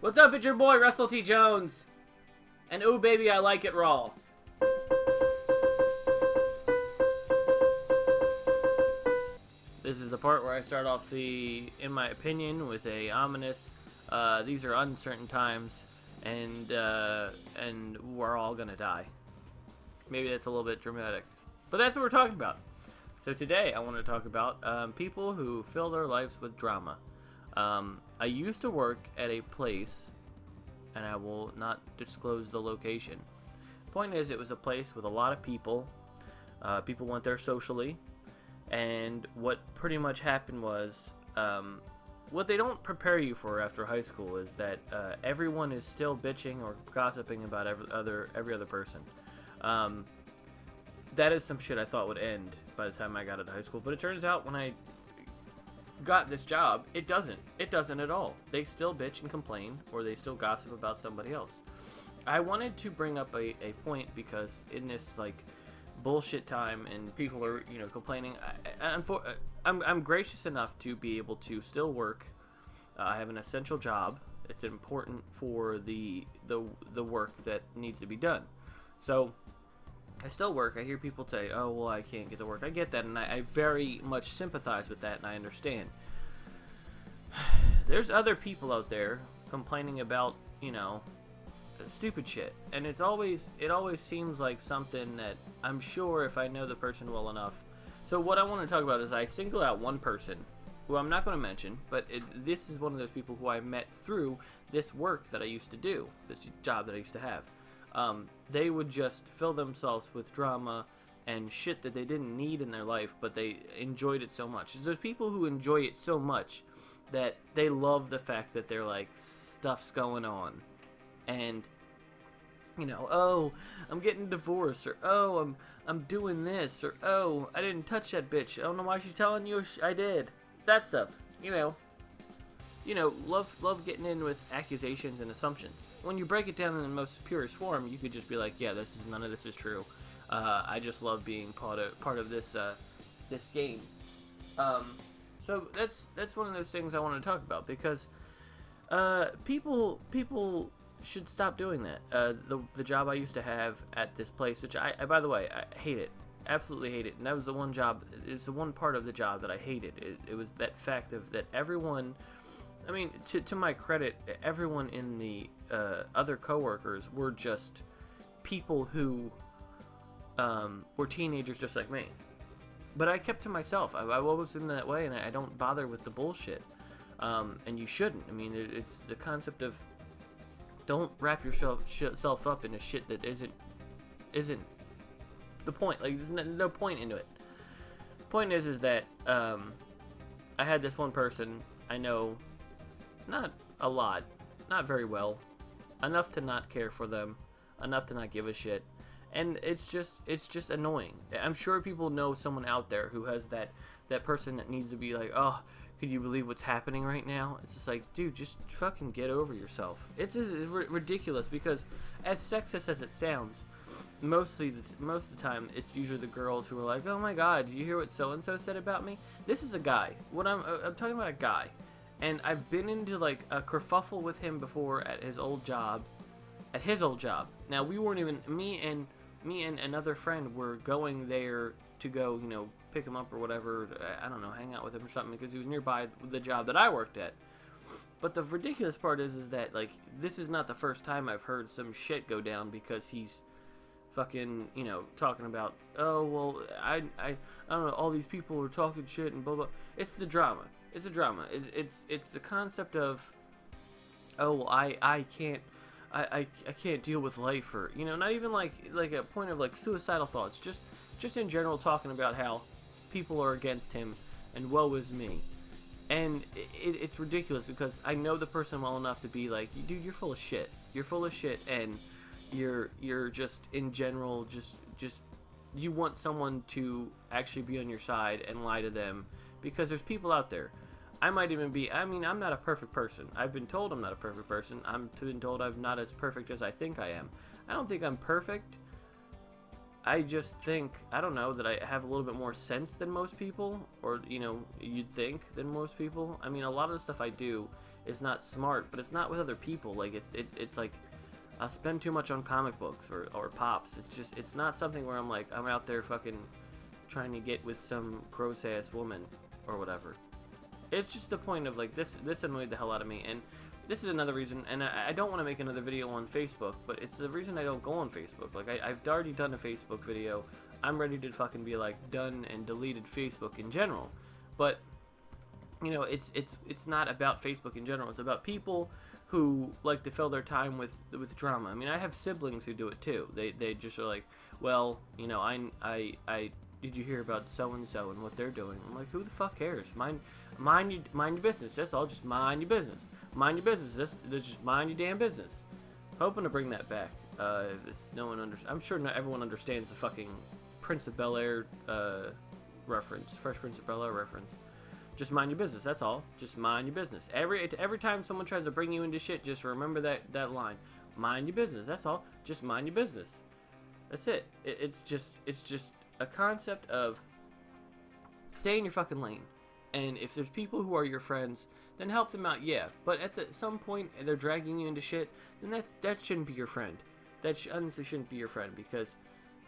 What's up? It's your boy, Russell T. Jones. And ooh, baby, I like it raw. This is the part where I start off in my opinion, with a ominous, these are uncertain times, and we're all gonna die. Maybe that's a little bit dramatic, but that's what we're talking about. So today, I want to talk about people who fill their lives with drama. I used to work at a place, and I will not disclose the location. Point is, it was a place with a lot of people. People went there socially, and what pretty much happened was, what they don't prepare you for after high school is that everyone is still bitching or gossiping about every other person. That is some shit I thought would end by the time I got into high school, but it turns out when I got this job, it doesn't at all. They still bitch and complain, or they still gossip about somebody else. I wanted to bring up a point, because in this like bullshit time and people are complaining, I'm gracious enough to be able to still work. I have an essential job. It's important for the work that needs to be done. So I still work. I hear people say, oh, well, I can't get to work. I get that, and I very much sympathize with that, and I understand. There's other people out there complaining about, stupid shit. And it always seems like something that I'm sure if I know the person well enough. So what I want to talk about is I single out one person, who I'm not going to mention, but this is one of those people who I met through this work that I used to do, this job that I used to have. They would just fill themselves with drama and shit that they didn't need in their life, but they enjoyed it so much. There's people who enjoy it so much that they love the fact that they're like, stuff's going on. And, oh, I'm getting divorced, or oh, I'm doing this, or oh, I didn't touch that bitch. I don't know why she's telling you I did. That stuff, love getting in with accusations and assumptions. When you break it down in the most purest form, you could just be like, yeah, none of this is true. I just love being part of this game. So that's one of those things I want to talk about, because people should stop doing that. The job I used to have at this place, which I by the way, I hate it. Absolutely hate it. And that was the one job, it's the one part of the job that I hated. It was that fact of that everyone, I mean, to my credit, everyone in the other coworkers were just people who were teenagers just like me. But I kept to myself. I always in that way, and I don't bother with the bullshit. And you shouldn't. I mean, it's the concept of don't wrap yourself up in a shit that isn't the point. Like, there's no point into it. Point is that I had this one person I know, not a lot, not very well, enough to not care for them, enough to not give a shit, and it's just annoying. I'm sure people know someone out there who has that person that needs to be like, oh, could you believe what's happening right now? It's just like, dude, just fucking get over yourself. It's ridiculous, because as sexist as it sounds, most of the time it's usually the girls who are like, oh my god, did you hear what so and so said about me? This is a guy. I'm talking about a guy. And I've been into like a kerfuffle with him before at his old job. Now we weren't even, me and another friend were going there to go, pick him up or whatever. I don't know, hang out with him or something, because he was nearby the job that I worked at. But the ridiculous part is that like this is not the first time I've heard some shit go down because he's fucking, talking about, oh well, I don't know, all these people are talking shit and blah blah. It's the drama. It's a drama. It's the concept of, oh well, I can't deal with life, or not even like a point of like suicidal thoughts. Just in general talking about how people are against him and woe is me. And it's ridiculous, because I know the person well enough to be like, dude, you're full of shit. You're full of shit, and you're just in general just you want someone to actually be on your side and lie to them, because there's people out there. I might even be, I'm not a perfect person. I've been told I'm not a perfect person. I'm been told I'm not as perfect as I think I am. I don't think I'm perfect. I just think, I don't know, that I have a little bit more sense than most people, or, you'd think, than most people. I mean, a lot of the stuff I do is not smart, but it's not with other people. Like it's like I spend too much on comic books or pops. It's not something where I'm like I'm out there fucking trying to get with some gross ass woman or whatever. It's just the point of like this annoyed the hell out of me, and this is another reason, and I don't want to make another video on Facebook, but it's the reason I don't go on Facebook. Like I've already done a Facebook video. I'm ready to fucking be like done and deleted Facebook in general, but you know it's not about Facebook in general. It's about people who like to fill their time with drama. I mean, I have siblings who do it too. They just are like, well, you know, I did you hear about so and so and what they're doing? I'm like, who the fuck cares? Mind your business. That's all. Just mind your business. Mind your business. This just mind your damn business. Hoping to bring that back. I'm sure not everyone understands the fucking Prince of Bel-Air reference, Fresh Prince of Bel-Air reference. Just mind your business. That's all. Just mind your business. Every time someone tries to bring you into shit, just remember that line. Mind your business. That's all. Just mind your business. That's it. It's just a concept of stay in your fucking lane. And if there's people who are your friends, then help them out, yeah. But at some point, they're dragging you into shit, then that shouldn't be your friend. That honestly shouldn't be your friend, because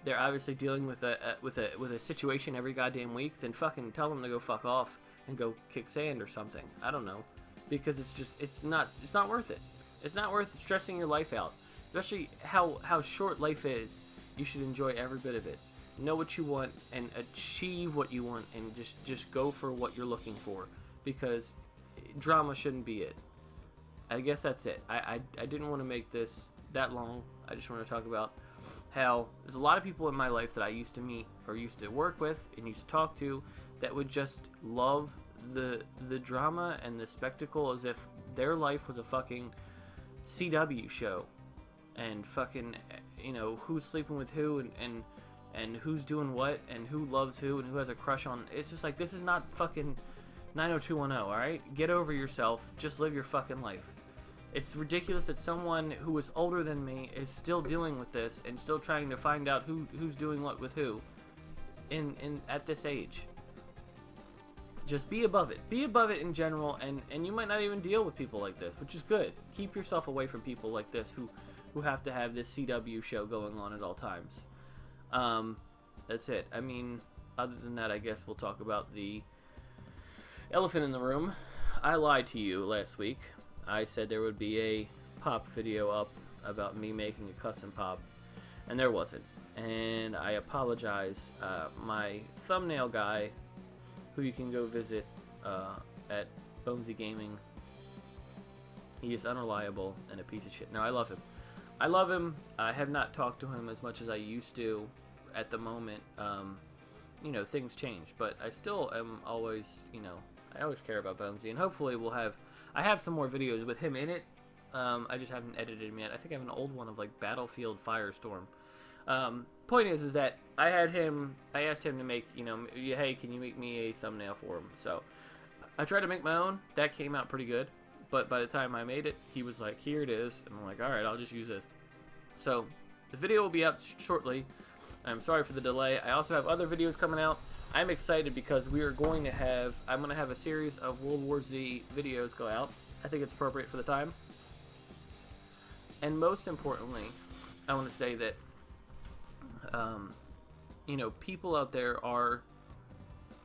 they're obviously dealing with a situation every goddamn week. Then fucking tell them to go fuck off and go kick sand or something. I don't know, because it's not worth it. It's not worth stressing your life out, especially how short life is. You should enjoy every bit of it. Know what you want and achieve what you want, and just go for what you're looking for, because drama shouldn't be it. I guess that's it. I didn't want to make this that long. I just want to talk about how there's a lot of people in my life that I used to meet or used to work with and used to talk to that would just love the drama and the spectacle as if their life was a fucking CW show, and fucking, you know, who's sleeping with who and who's doing what and who loves who and who has a crush on. It's just like, this is not fucking 90210, alright? Get over yourself. Just live your fucking life. It's ridiculous that someone who is older than me is still dealing with this and still trying to find out who's doing what with who at this age. Just be above it. Be above it in general, and you might not even deal with people like this, which is good. Keep yourself away from people like this who have to have this CW show going on at all times. That's it. I mean, other than that, I guess we'll talk about the elephant in the room. I lied to you last week. I said there would be a pop video up about me making a custom pop, and there wasn't. And I apologize. My thumbnail guy, who you can go visit at Bonesy Gaming, he is unreliable and a piece of shit. No, I love him. I have not talked to him as much as I used to at the moment. You know, things change, but I still am always, you know, I always care about Bonesy, and hopefully I have some more videos with him in it. I just haven't edited them yet. I think I have an old one of like Battlefield Firestorm. Point is that I asked him to make, you know, hey, can you make me a thumbnail for him? So I tried to make my own. That came out pretty good. But by the time I made it, he was like, here it is. And I'm like, all right, I'll just use this. So the video will be out shortly. I'm sorry for the delay. I also have other videos coming out. I'm excited because I'm going to have a series of World War Z videos go out. I think it's appropriate for the time. And most importantly, I want to say that, you know, people out there are,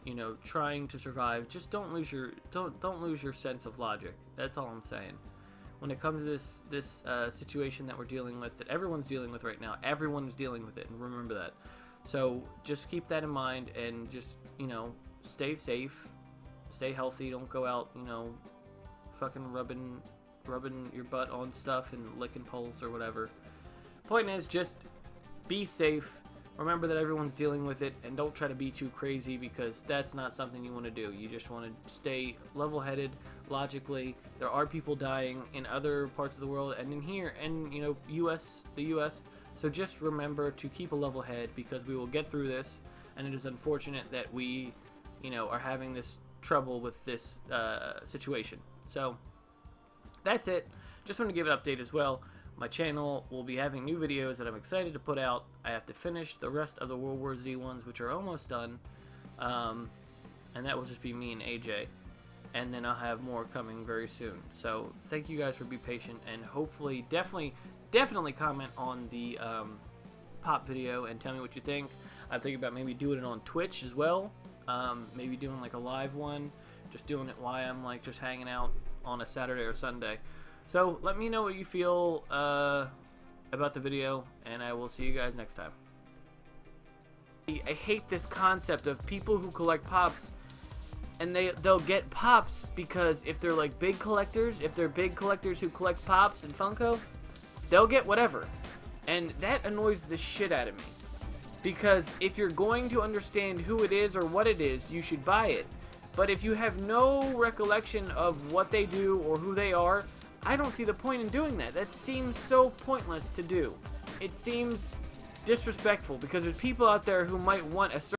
you know, trying to survive. Just don't lose your sense of logic. That's all I'm saying. When it comes to this situation that we're dealing with, that everyone's dealing with right now, everyone's dealing with it, and remember that. So just keep that in mind, and just, you know, stay safe, stay healthy. Don't go out, you know, fucking rubbing your butt on stuff and licking poles or whatever. Point is, just be safe. Remember that everyone's dealing with it, and don't try to be too crazy, because that's not something you want to do. You just want to stay level-headed, logically. There are people dying in other parts of the world and in here, and, you know, the U.S. So just remember to keep a level head, because we will get through this, and it is unfortunate that we, you know, are having this trouble with this situation. So that's it. Just want to give an update as well. My channel will be having new videos that I'm excited to put out. I have to finish the rest of the World War Z ones, which are almost done. And that will just be me and AJ. and then I'll have more coming very soon. So thank you guys for being patient, and hopefully, definitely comment on the pop video and tell me what you think. I'm thinking about maybe doing it on Twitch as well. Maybe doing like a live one, just doing it while I'm like just hanging out on a Saturday or Sunday. So let me know what you feel about the video, and I will see you guys next time. I hate this concept of people who collect pops, and they'll get pops because if they're like big collectors, if they're big collectors who collect pops and Funko, they'll get whatever. And that annoys the shit out of me. Because if you're going to understand who it is or what it is, you should buy it. But if you have no recollection of what they do or who they are, I don't see the point in doing that. That seems so pointless to do. It seems disrespectful because there's people out there who might want a certain